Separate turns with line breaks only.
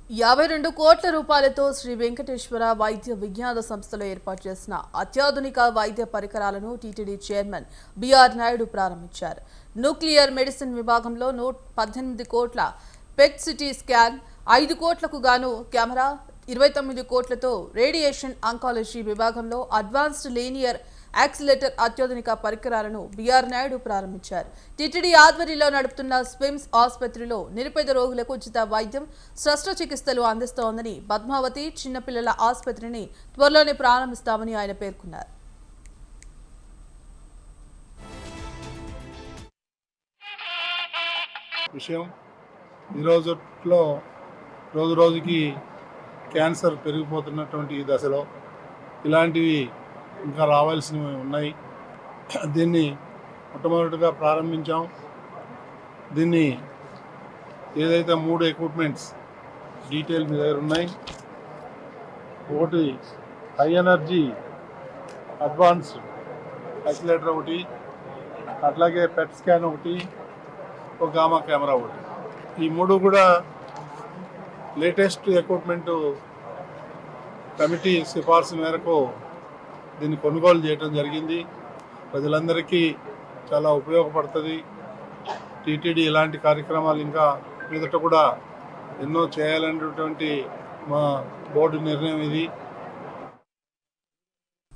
52 కోట్ల రూపాయలతో శ్రీ వెంకటేశ్వర వైద్య విజ్ఞాన సంస్థలో ఏర్పాటు చేసిన అత్యాధునిక వైద్య పరికరాలను టీటీడీ చైర్మన్ బిఆర్ నాయుడు ప్రారంభించారు. న్యూక్లియర్ మెడిసిన్ విభాగంలో 18 కోట్ల పెట్ సిటీ స్కాన్, 5 కోట్లకు గాను కెమెరా, 29 కోట్లతో రేడియేషన్ ఆంకాలజీ విభాగంలో అడ్వాన్స్డ్ లీనియర్ యాక్సిలేటర్ అత్యాధునిక పరికరాలను బిఆర్ నాయుడు ప్రారంభించారు. టీటీడీ ఆధ్వర్యంలో నడుపుతున్న స్విమ్స్ ఆసుపత్రిలో నిరుపేద రోగులకు ఉచిత వైద్యం, శస్త్రచికిత్సలు అందిస్తోందని, పద్మావతి చిన్నపిల్లల ఆసుపత్రిని త్వరలోనే ప్రారంభిస్తామని ఆయన పేర్కొన్నారు.
విషయం ఈ రోజుల్లో రోజుకి క్యాన్సర్ పెరిగిపోతున్నటువంటి ఈ దశలో ఇలాంటివి ఇంకా రావాల్సినవి ఉన్నాయి. దీన్ని మొట్టమొదటిగా ప్రారంభించాం. దీన్ని ఏదైతే 3 ఎక్విప్మెంట్స్ డీటెయిల్ మీ దగ్గర ఉన్నాయి. ఒకటి హై ఎనర్జీ అడ్వాన్స్డ్ యాక్సిలేటర్ ఒకటి, అట్లాగే పెట్ స్కాన్ ఒకటి, ఒక గామా కెమెరా ఒకటి. ఈ 3 కూడా లేటెస్ట్ ఎక్విప్మెంట్ కమిటీ సిఫార్సు మేరకు దీన్ని కొనుగోలు చేయడం జరిగింది. ప్రజలందరికీ చాలా ఉపయోగపడుతుంది. టీటీడీ ఇలాంటి కార్యక్రమాలు ఇంకా మీదట కూడా ఎన్నో చేయాలనేటువంటి మా బోర్డు నిర్ణయం ఇది.